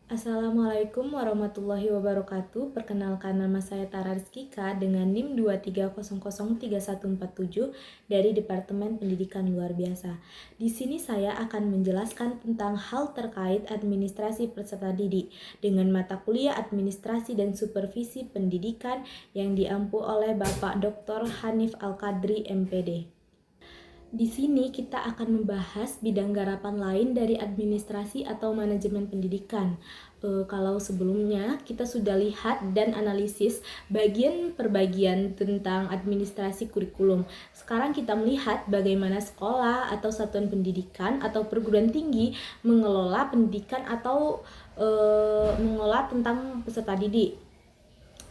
Assalamualaikum warahmatullahi wabarakatuh. Perkenalkan, nama saya Tara Rizkika dengan NIM 23003147 dari Departemen Pendidikan Luar Biasa. Di sini saya akan menjelaskan tentang hal terkait administrasi peserta didik dengan mata kuliah Administrasi dan Supervisi Pendidikan yang diampu oleh Bapak Dr. Hanif Al-Qadri, MPD. Di sini kita akan membahas bidang garapan lain dari administrasi atau manajemen pendidikan. Kalau sebelumnya kita sudah lihat dan analisis bagian per bagian tentang administrasi kurikulum. Sekarang kita melihat bagaimana sekolah atau satuan pendidikan atau perguruan tinggi mengelola pendidikan atau mengelola tentang peserta didik.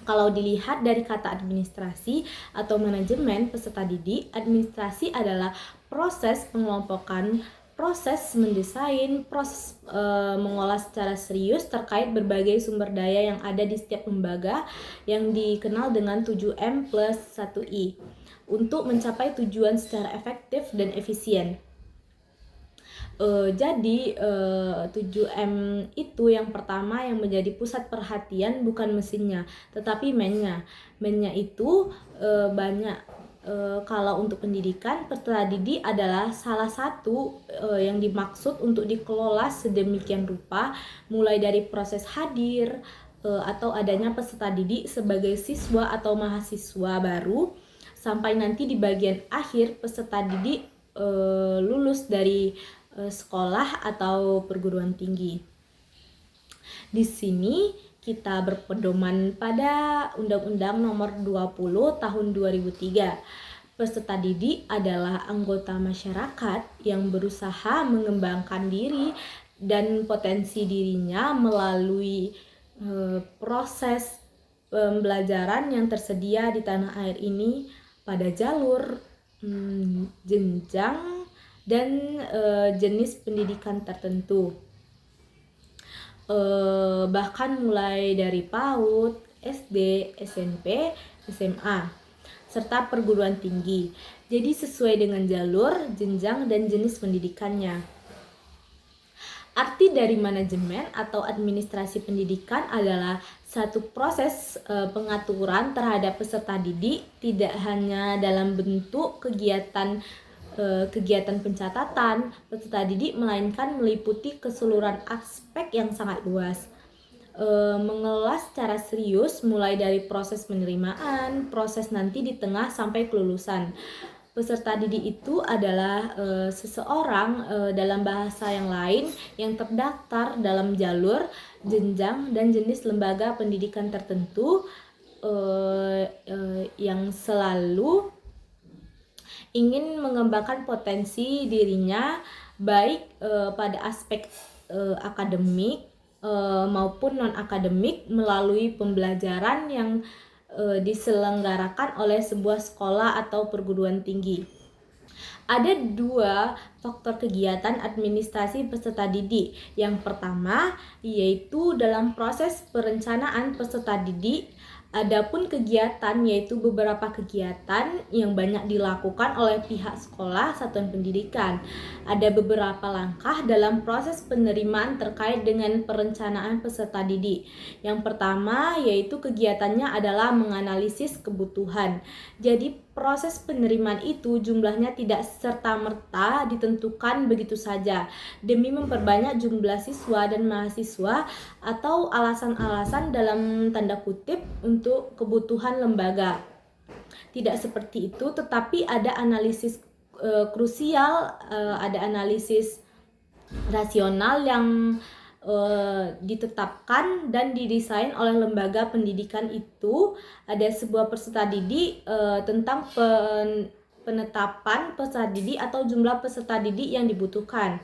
Kalau dilihat dari kata administrasi atau manajemen peserta didik, administrasi adalah proses pengelompokan, proses mendesain, proses mengolah secara serius terkait berbagai sumber daya yang ada di setiap lembaga yang dikenal dengan 7M plus 1I untuk mencapai tujuan secara efektif dan efisien. Jadi 7M itu yang pertama yang menjadi pusat perhatian bukan mesinnya, tetapi man-nya. Man-nya itu banyak. Kalau untuk pendidikan, peserta didik adalah salah satu yang dimaksud untuk dikelola sedemikian rupa, mulai dari proses hadir atau adanya peserta didik sebagai siswa atau mahasiswa baru, sampai nanti di bagian akhir peserta didik lulus dari sekolah atau perguruan tinggi. Di sini kita berpedoman pada Undang-Undang Nomor 20 Tahun 2003. Peserta didik adalah anggota masyarakat yang berusaha mengembangkan diri dan potensi dirinya melalui proses pembelajaran yang tersedia di tanah air ini pada jalur, jenjang, dan jenis pendidikan tertentu, bahkan mulai dari PAUD, SD, SMP, SMA, serta perguruan tinggi. Jadi sesuai dengan jalur, jenjang, dan jenis pendidikannya. Arti dari manajemen atau administrasi pendidikan adalah satu proses pengaturan terhadap peserta didik, tidak hanya dalam bentuk kegiatan pencatatan peserta didik, melainkan meliputi keseluruhan aspek yang sangat luas. Mengelola secara serius mulai dari proses penerimaan, proses nanti di tengah sampai kelulusan. Peserta didik itu adalah seseorang dalam bahasa yang lain yang terdaftar dalam jalur, jenjang, dan jenis lembaga pendidikan tertentu yang selalu ingin mengembangkan potensi dirinya baik pada aspek akademik maupun non-akademik melalui pembelajaran yang diselenggarakan oleh sebuah sekolah atau perguruan tinggi. Ada dua faktor kegiatan administrasi peserta didik. Yang pertama yaitu dalam proses perencanaan peserta didik. Adapun kegiatan yaitu beberapa kegiatan yang banyak dilakukan oleh pihak sekolah satuan pendidikan. Ada beberapa langkah dalam proses penerimaan terkait dengan perencanaan peserta didik. Yang pertama yaitu kegiatannya adalah menganalisis kebutuhan. Jadi proses penerimaan itu jumlahnya tidak serta-merta ditentukan begitu saja demi memperbanyak jumlah siswa dan mahasiswa atau alasan-alasan dalam tanda kutip untuk kebutuhan lembaga. Tidak seperti itu, tetapi ada analisis krusial, ada analisis rasional yang ditetapkan dan didesain oleh lembaga pendidikan itu. Ada sebuah peserta didik tentang penetapan peserta didik atau jumlah peserta didik yang dibutuhkan.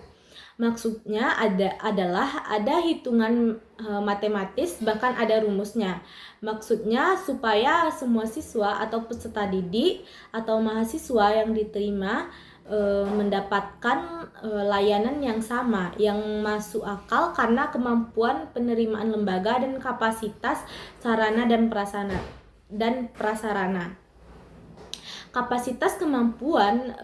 Maksudnya adalah ada hitungan matematis, bahkan ada rumusnya. Maksudnya supaya semua siswa atau peserta didik atau mahasiswa yang diterima mendapatkan layanan yang sama, yang masuk akal karena kemampuan penerimaan lembaga dan kapasitas sarana dan prasarana. Kapasitas kemampuan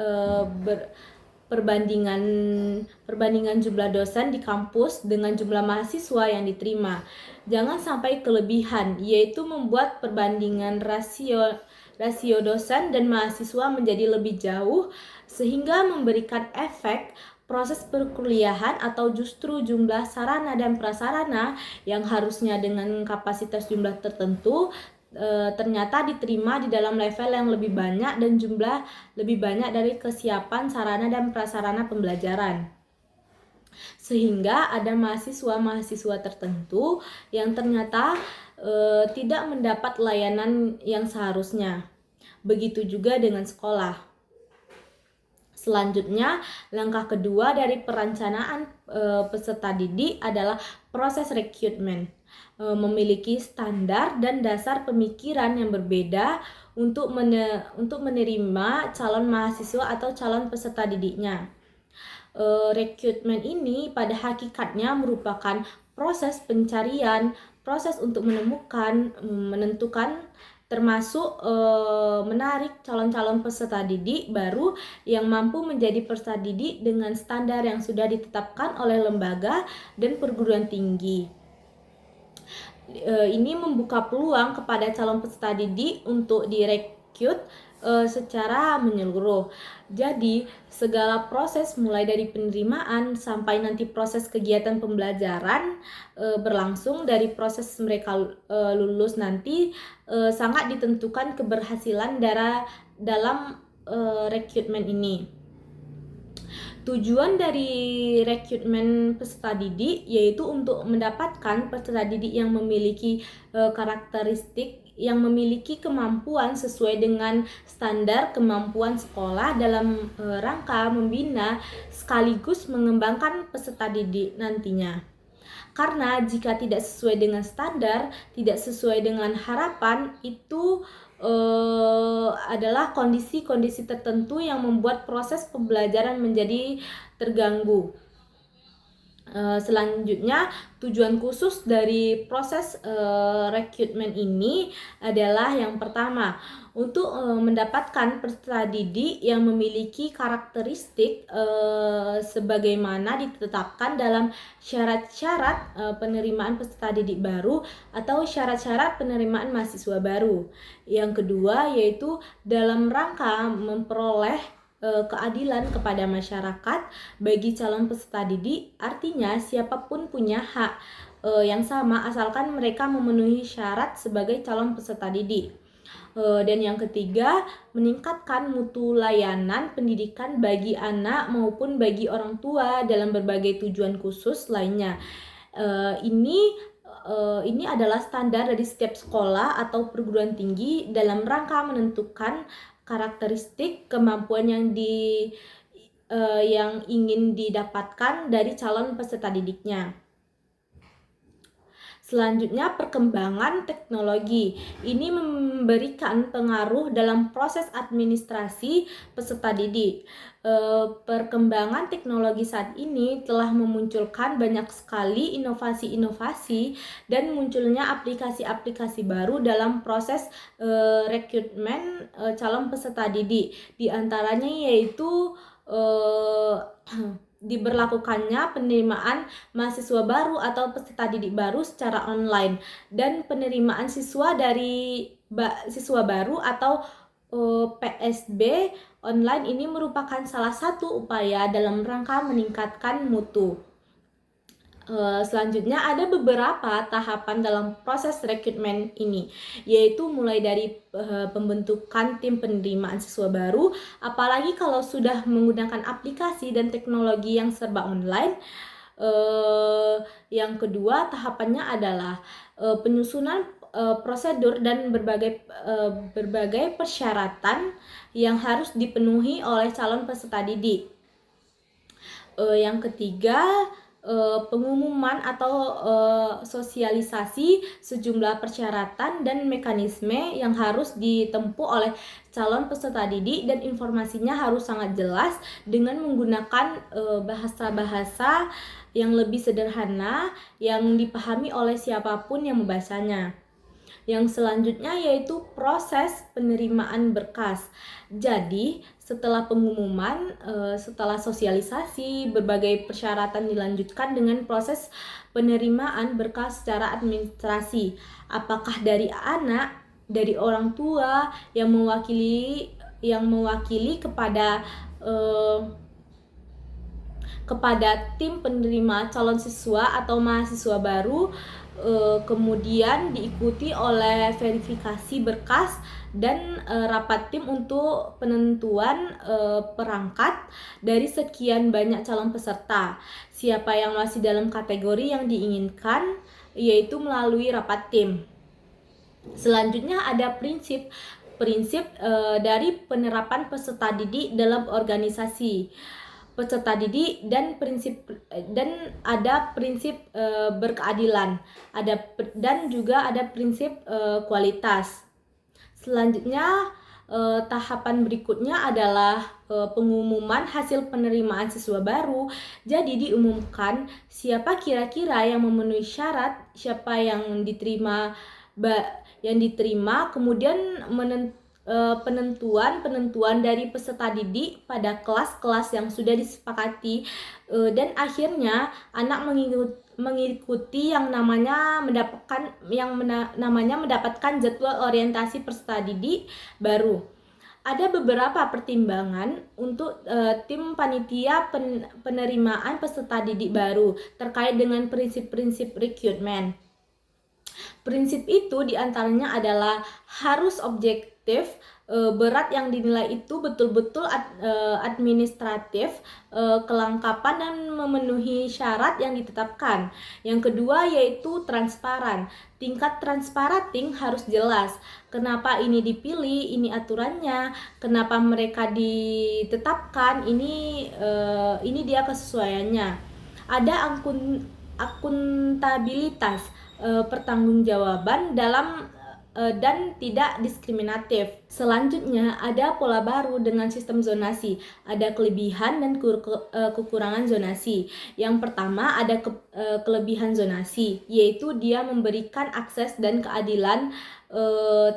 perbandingan jumlah dosen di kampus dengan jumlah mahasiswa yang diterima. Jangan sampai kelebihan, yaitu membuat perbandingan rasio dosen dan mahasiswa menjadi lebih jauh sehingga memberikan efek proses perkuliahan atau justru jumlah sarana dan prasarana yang harusnya dengan kapasitas jumlah tertentu ternyata diterima di dalam level yang lebih banyak dan jumlah lebih banyak dari kesiapan sarana dan prasarana pembelajaran. Sehingga ada mahasiswa tertentu yang ternyata tidak mendapat layanan yang seharusnya. Begitu juga dengan sekolah. Selanjutnya, langkah kedua dari perencanaan peserta didik adalah proses rekrutmen. Memiliki standar dan dasar pemikiran yang berbeda untuk menerima calon mahasiswa atau calon peserta didiknya. Rekrutmen ini pada hakikatnya merupakan proses pencarian, proses untuk menentukan termasuk menarik calon-calon peserta didik baru yang mampu menjadi peserta didik dengan standar yang sudah ditetapkan oleh lembaga dan perguruan tinggi. Ini membuka peluang kepada calon peserta didik untuk direkrut secara menyeluruh. Jadi segala proses mulai dari penerimaan sampai nanti proses kegiatan pembelajaran berlangsung dari proses mereka lulus nanti sangat ditentukan keberhasilan dalam rekrutmen ini. Tujuan dari rekrutmen peserta didik yaitu untuk mendapatkan peserta didik yang memiliki karakteristik yang memiliki kemampuan sesuai dengan standar kemampuan sekolah dalam rangka membina sekaligus mengembangkan peserta didik nantinya. Karena jika tidak sesuai dengan standar, tidak sesuai dengan harapan, itu adalah kondisi-kondisi tertentu yang membuat proses pembelajaran menjadi terganggu. Selanjutnya, tujuan khusus dari proses rekrutmen ini adalah yang pertama, untuk mendapatkan peserta didik yang memiliki karakteristik sebagaimana ditetapkan dalam syarat-syarat penerimaan peserta didik baru atau syarat-syarat penerimaan mahasiswa baru. Yang kedua yaitu dalam rangka memperoleh keadilan kepada masyarakat bagi calon peserta didik, artinya siapapun punya hak yang sama asalkan mereka memenuhi syarat sebagai calon peserta didik. Dan yang ketiga, meningkatkan mutu layanan pendidikan bagi anak maupun bagi orang tua dalam berbagai tujuan khusus lainnya. Ini adalah standar dari setiap sekolah atau perguruan tinggi dalam rangka menentukan karakteristik kemampuan yang ingin didapatkan dari calon peserta didiknya. Selanjutnya, perkembangan teknologi. Ini memberikan pengaruh dalam proses administrasi peserta didik. Perkembangan teknologi saat ini telah memunculkan banyak sekali inovasi-inovasi dan munculnya aplikasi-aplikasi baru dalam proses rekrutmen calon peserta didik. Di antaranya yaitu diberlakukannya penerimaan mahasiswa baru atau peserta didik baru secara online dan penerimaan siswa dari siswa baru atau PSB online ini merupakan salah satu upaya dalam rangka meningkatkan mutu. Selanjutnya ada beberapa tahapan dalam proses rekrutmen ini, yaitu mulai dari pembentukan tim penerimaan siswa baru, apalagi kalau sudah menggunakan aplikasi dan teknologi yang serba online. Yang kedua tahapannya adalah penyusunan prosedur dan berbagai persyaratan yang harus dipenuhi oleh calon peserta didik. Yang ketiga, pengumuman atau sosialisasi sejumlah persyaratan dan mekanisme yang harus ditempuh oleh calon peserta didik dan informasinya harus sangat jelas dengan menggunakan bahasa-bahasa yang lebih sederhana yang dipahami oleh siapapun yang membacanya. Yang selanjutnya yaitu proses penerimaan berkas. Jadi, setelah pengumuman, setelah sosialisasi, berbagai persyaratan dilanjutkan dengan proses penerimaan berkas secara administrasi. Apakah dari anak, dari orang tua yang mewakili kepada tim penerima calon siswa atau mahasiswa baru, kemudian diikuti oleh verifikasi berkas dan rapat tim untuk penentuan perangkat dari sekian banyak calon peserta. Siapa yang masih dalam kategori yang diinginkan, yaitu melalui rapat tim. Selanjutnya ada prinsip dari penerapan peserta didik dalam organisasi peserta didik dan ada prinsip berkeadilan, dan juga ada prinsip kualitas. Selanjutnya tahapan berikutnya adalah pengumuman hasil penerimaan siswa baru. Jadi diumumkan siapa kira-kira yang memenuhi syarat, siapa yang diterima, kemudian penentuan dari peserta didik pada kelas-kelas yang sudah disepakati, dan akhirnya anak mengikuti yang namanya mendapatkan jadwal orientasi peserta didik baru. Ada beberapa pertimbangan untuk tim panitia penerimaan peserta didik baru terkait dengan prinsip-prinsip rekrutmen. Prinsip itu diantaranya adalah harus objektif, berat yang dinilai itu betul-betul administratif, kelengkapan dan memenuhi syarat yang ditetapkan. Yang kedua yaitu transparan. Tingkat transparansi harus jelas. Kenapa ini dipilih, ini aturannya, kenapa mereka ditetapkan, ini dia kesesuaiannya. Ada akuntabilitas, pertanggungjawaban dalam dan tidak diskriminatif. Selanjutnya ada pola baru dengan sistem zonasi. Ada kelebihan dan kekurangan zonasi. Yang pertama ada kelebihan zonasi, yaitu dia memberikan akses dan keadilan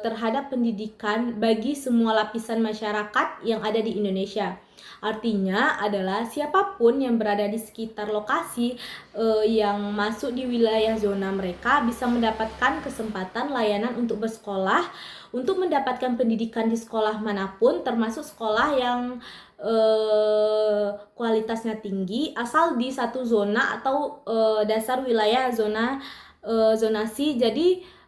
terhadap pendidikan bagi semua lapisan masyarakat yang ada di Indonesia. Artinya adalah siapapun yang berada di sekitar lokasi yang masuk di wilayah zona mereka bisa mendapatkan kesempatan layanan untuk bersekolah, untuk mendapatkan pendidikan di sekolah manapun, termasuk sekolah yang kualitasnya tinggi, asal di satu zona atau dasar wilayah zonasi. Jadi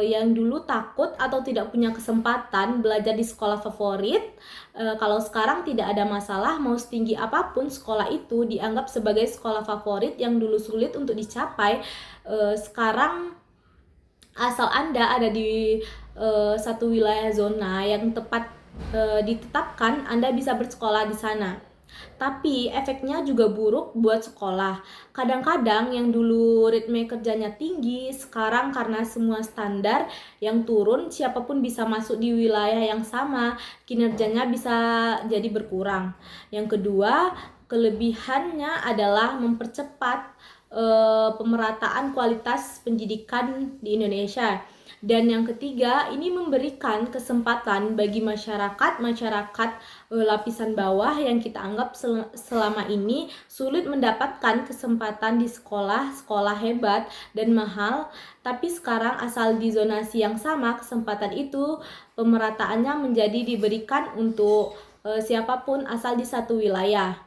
yang dulu takut atau tidak punya kesempatan belajar di sekolah favorit, kalau sekarang tidak ada masalah, mau setinggi apapun sekolah itu dianggap sebagai sekolah favorit yang dulu sulit untuk dicapai. Sekarang asal Anda ada di satu wilayah zona yang tepat ditetapkan, Anda bisa bersekolah di sana. Tapi efeknya juga buruk buat sekolah. Kadang-kadang yang dulu ritme kerjanya tinggi, sekarang karena semua standar yang turun, siapapun bisa masuk di wilayah yang sama, kinerjanya bisa jadi berkurang. Yang kedua, kelebihannya adalah mempercepat pemerataan kualitas pendidikan di Indonesia. Dan yang ketiga, ini memberikan kesempatan bagi masyarakat lapisan bawah yang kita anggap selama ini sulit mendapatkan kesempatan di sekolah hebat dan mahal, tapi sekarang asal di zonasi yang sama, kesempatan itu pemerataannya menjadi diberikan untuk siapapun asal di satu wilayah.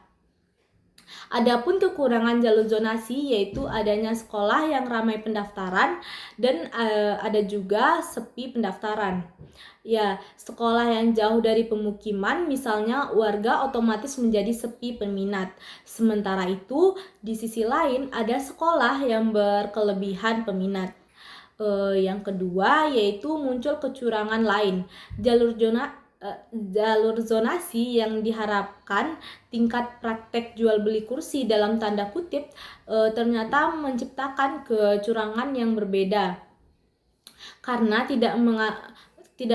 Adapun kekurangan jalur zonasi yaitu adanya sekolah yang ramai pendaftaran dan ada juga sepi pendaftaran. Ya, sekolah yang jauh dari pemukiman misalnya warga otomatis menjadi sepi peminat. Sementara itu, di sisi lain ada sekolah yang berkelebihan peminat. Yang kedua yaitu muncul kecurangan lain. Jalur zonasi yang diharapkan tingkat praktek jual beli kursi dalam tanda kutip ternyata menciptakan kecurangan yang berbeda karena tidak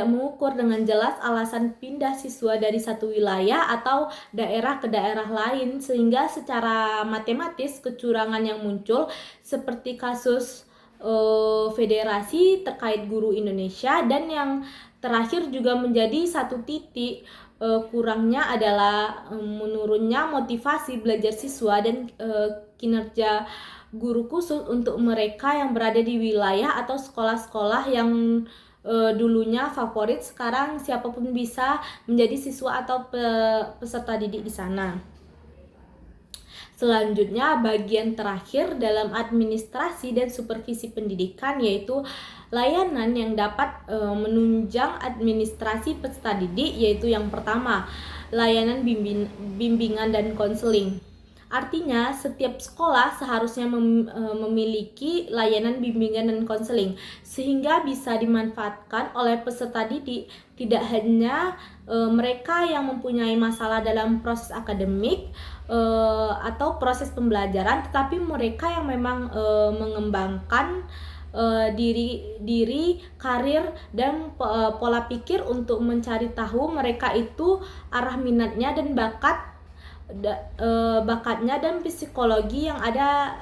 mengukur dengan jelas alasan pindah siswa dari satu wilayah atau daerah ke daerah lain, sehingga secara matematis kecurangan yang muncul seperti kasus federasi terkait guru Indonesia. Dan yang terakhir juga menjadi satu titik kurangnya adalah menurunnya motivasi belajar siswa dan kinerja guru khusus untuk mereka yang berada di wilayah atau sekolah-sekolah yang dulunya favorit, sekarang siapapun bisa menjadi siswa atau peserta didik di sana. Selanjutnya, bagian terakhir dalam administrasi dan supervisi pendidikan yaitu layanan yang dapat menunjang administrasi peserta didik, yaitu yang pertama, layanan bimbingan dan konseling. Artinya, setiap sekolah seharusnya memiliki layanan bimbingan dan konseling sehingga bisa dimanfaatkan oleh peserta didik, tidak hanya mereka yang mempunyai masalah dalam proses akademik atau proses pembelajaran, tetapi mereka yang memang mengembangkan diri, karir, dan pola pikir untuk mencari tahu mereka itu arah minatnya dan bakatnya dan psikologi yang ada,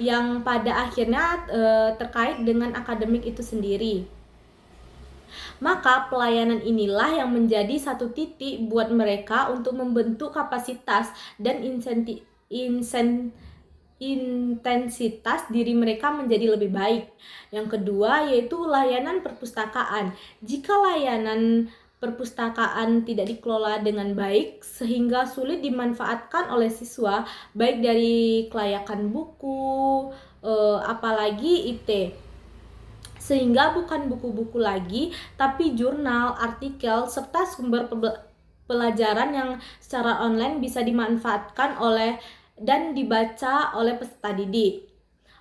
yang pada akhirnya terkait dengan akademik itu sendiri. Maka pelayanan inilah yang menjadi satu titik buat mereka untuk membentuk kapasitas dan intensitas diri mereka menjadi lebih baik. Yang kedua yaitu layanan perpustakaan. Jika layanan perpustakaan tidak dikelola dengan baik sehingga sulit dimanfaatkan oleh siswa, baik dari kelayakan buku, apalagi IT, sehingga bukan buku-buku lagi tapi jurnal, artikel, serta sumber pelajaran yang secara online bisa dimanfaatkan oleh dan dibaca oleh peserta didik.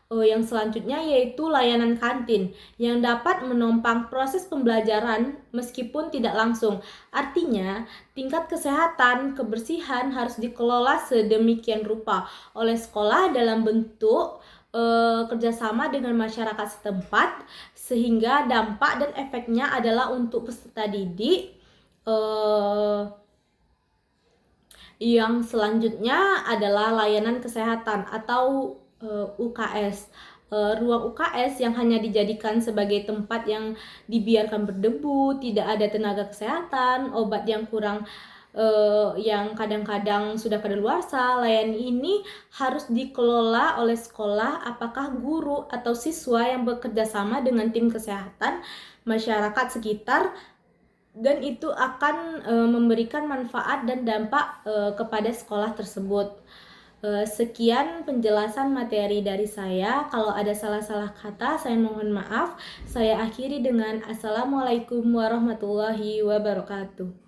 Yang selanjutnya yaitu layanan kantin yang dapat menopang proses pembelajaran meskipun tidak langsung. Artinya, tingkat kesehatan, kebersihan harus dikelola sedemikian rupa oleh sekolah dalam bentuk kerjasama dengan masyarakat setempat, sehingga dampak dan efeknya adalah untuk peserta didik. Yang selanjutnya adalah layanan kesehatan atau UKS. Ruang UKS yang hanya dijadikan sebagai tempat yang dibiarkan berdebu, tidak ada tenaga kesehatan, obat yang kurang, yang kadang-kadang sudah kadaluarsa. Layanan ini harus dikelola oleh sekolah, apakah guru atau siswa yang bekerja sama dengan tim kesehatan, masyarakat sekitar, dan itu akan memberikan manfaat dan dampak kepada sekolah tersebut. Sekian penjelasan materi dari saya. Kalau ada salah-salah kata, saya mohon maaf. Saya akhiri dengan Assalamualaikum warahmatullahi wabarakatuh.